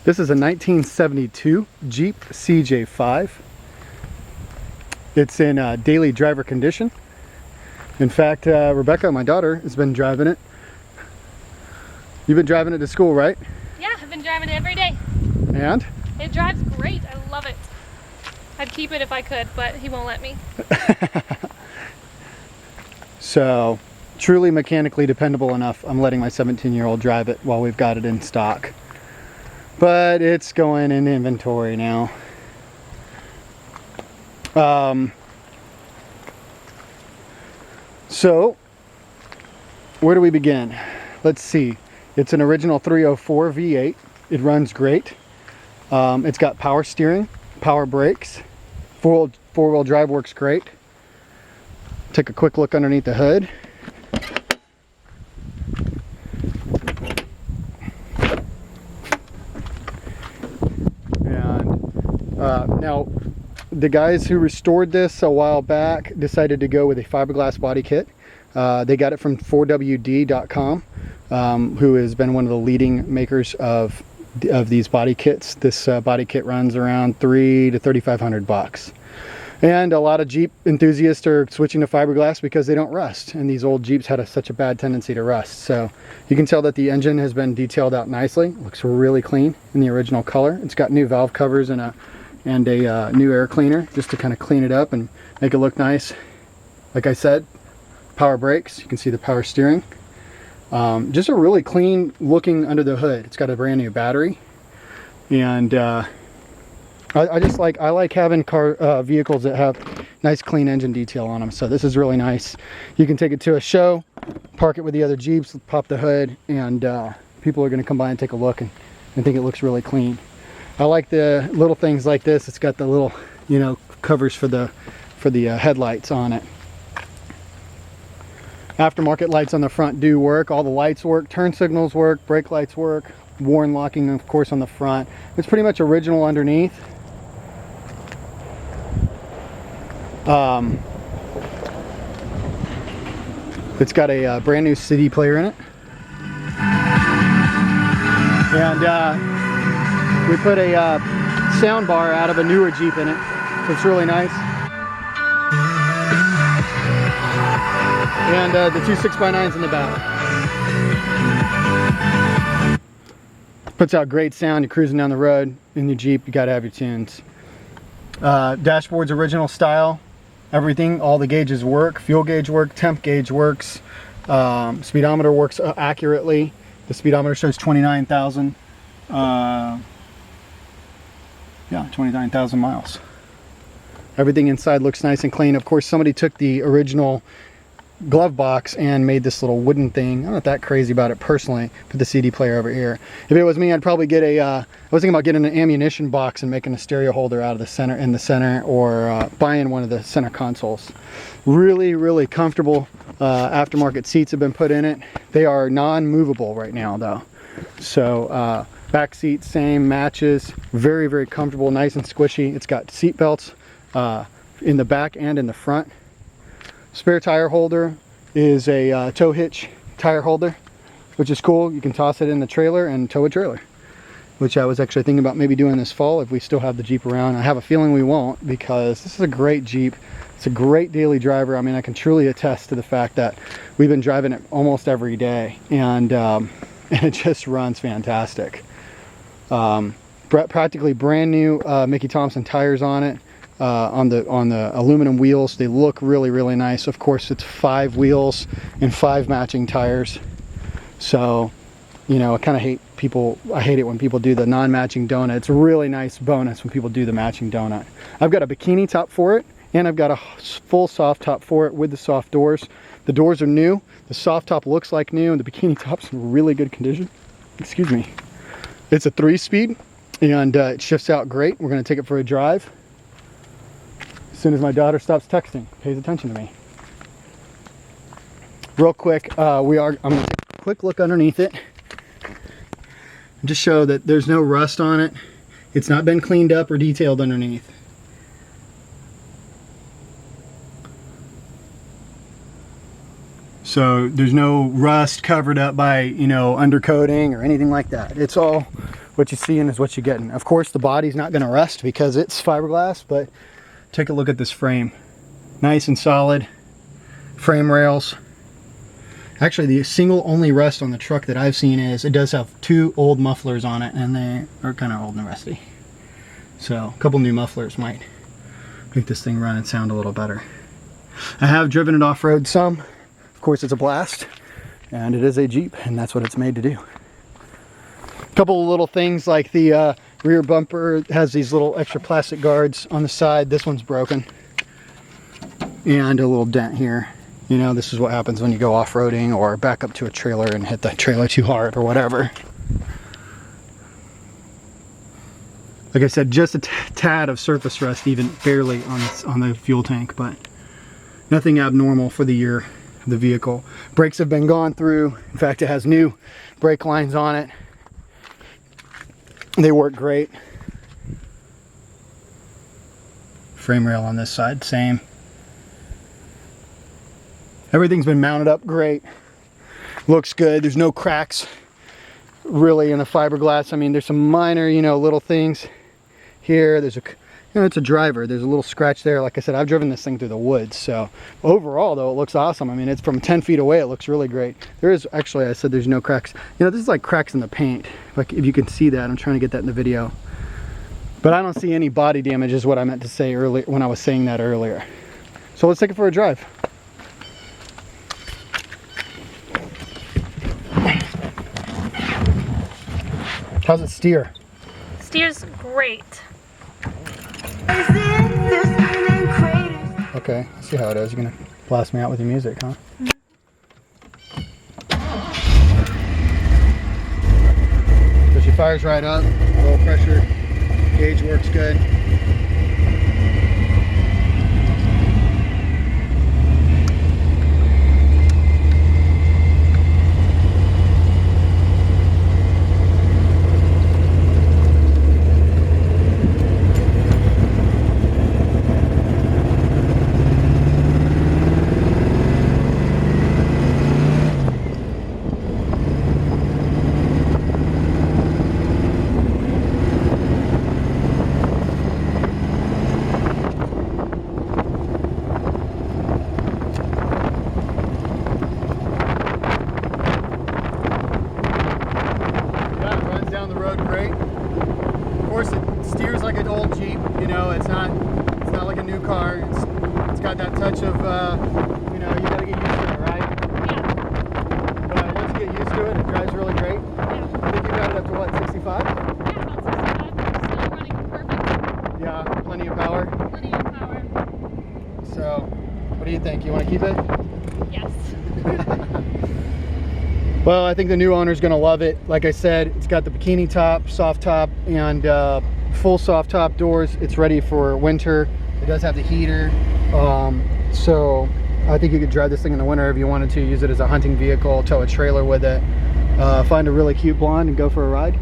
This is a 1972 Jeep CJ5. It's in daily driver condition. In fact, Rebecca, my daughter, has been driving it. You've been driving it to school, right? Yeah, I've been driving it every day. And? It drives great. I love it. I'd keep it if I could, but he won't let me. So, truly mechanically dependable enough, I'm letting my 17-year-old drive it while we've got it in stock. But it's going in inventory now. So, where do we begin? Let's see. It's an original 304 V8. It runs great. It's got power steering, power brakes, four-wheel drive works great. Take a quick look underneath the hood. And now, the guys who restored this a while back decided to go with a fiberglass body kit. They got it from 4WD.com, who has been one of the leading makers of these body kits. This body kit runs around $300 to $3,500. And a lot of Jeep enthusiasts are switching to fiberglass because they don't rust. And these old Jeeps had such a bad tendency to rust. So you can tell that the engine has been detailed out nicely. It looks really clean in the original color. It's got new valve covers and a new air cleaner just to kind of clean it up and make it look nice. Like I said, power brakes. You can see the power steering. Just a really clean looking under the hood. It's got a brand new battery. And I like having vehicles that have nice clean engine detail on them. So this is really nice. You can take it to a show, park it with the other Jeeps, pop the hood, and people are going to come by and take a look and think it looks really clean. I like the little things like this. It's got the little, covers for the headlights on it. Aftermarket lights on the front do work. All the lights work. Turn signals work. Brake lights work. Warn locking, of course, on the front. It's pretty much original underneath. It's got a brand new CD player in it. And we put a sound bar out of a newer Jeep in it. So it's really nice. And the two 6x9s in the back. Puts out great sound. You're cruising down the road in your Jeep, you gotta have your tunes. Dashboard's original style. Everything, all the gauges work. Fuel gauge works, temp gauge works. Speedometer works accurately. The speedometer shows 29,000. 29,000 miles. Everything inside looks nice and clean. Of course, somebody took the original glove box and made this little wooden thing. I'm not that crazy about it personally. Put the CD player over here. If it was me, I'd probably get I was thinking about getting an ammunition box and making a stereo holder out of the center, or buying one of the center consoles. Really, really comfortable. Aftermarket seats have been put in it. They are non-movable right now though. So back seat, same, matches. Very, very comfortable, nice and squishy. It's got seat belts in the back and in the front. Spare tire holder is a tow hitch tire holder, which is cool. You can toss it in the trailer and tow a trailer, which I was actually thinking about maybe doing this fall if we still have the Jeep around. I have a feeling we won't, because this is a great Jeep. It's a great daily driver. I mean, I can truly attest to the fact that we've been driving it almost every day, and it just runs fantastic. Practically brand new Mickey Thompson tires on it. On the aluminum wheels. They look really, really nice. Of course, it's 5 wheels and 5 matching tires. So, I kind of I hate it when people do the non-matching donut. It's a really nice bonus when people do the matching donut. I've got a bikini top for it, and I've got a full soft top for it with the soft doors. The doors are new. The soft top looks like new, and the bikini top's in really good condition. Excuse me. It's a 3-speed, and it shifts out great. We're going to take it for a drive. As soon as my daughter stops texting, pays attention to me. Real quick, I'm going to take a quick look underneath it and just show that there's no rust on it. It's not been cleaned up or detailed underneath. So there's no rust covered up by, undercoating or anything like that. It's all what you're seeing is what you're getting. Of course, the body's not going to rust because it's fiberglass, but take a look at this frame. Nice and solid. Frame rails. Actually, the single only rust on the truck that I've seen is it does have 2 old mufflers on it, and they are kind of old and rusty. So a couple new mufflers might make this thing run and sound a little better. I have driven it off-road some. Of course, it's a blast, and it is a Jeep, and that's what it's made to do. A couple of little things like the rear bumper has these little extra plastic guards on the side. This one's broken, and a little dent here. You know, this is what happens when you go off-roading or back up to a trailer and hit the trailer too hard or whatever. Like I said, just a tad of surface rust, even barely on the fuel tank, but nothing abnormal for the year of the vehicle. Brakes have been gone through. In fact, it has new brake lines on it. They work great. Frame rail on this side, same. Everything's been mounted up great. Looks good. There's no cracks really in the fiberglass. I mean, there's some minor, you know, little things here. There's a, you know, it's a driver. There's a little scratch there. Like I said, I've driven this thing through the woods. So overall, though, it looks awesome. I mean, it's from 10 feet away. It looks really great. There is actually, I said there's no cracks. You know, this is like cracks in the paint. Like if you can see that, I'm trying to get that in the video. But I don't see any body damage is what I meant to say earlier when I was saying that earlier. So let's take it for a drive. How's it steer? Steers great. Okay, let's see how it is. You're gonna blast me out with your music, huh? So she fires right up, low pressure, gauge works good. Like an old Jeep, you know, it's not like a new car. It's got that touch of, you know, you gotta get used to it, right? Yeah. But once you get used to it, it drives really great. Yeah. I think you got it up to what, 65? Yeah, about 65. Still running perfect. Yeah, plenty of power. Plenty of power. So, what do you think? You want to keep it? Yes. Well, I think the new owner's gonna love it. Like I said, it's got the bikini top, soft top, and full soft top doors. It's ready for winter. It does have the heater. So I think you could drive this thing in the winter if you wanted to. Use it as a hunting vehicle, tow a trailer with it. Find a really cute blonde and go for a ride.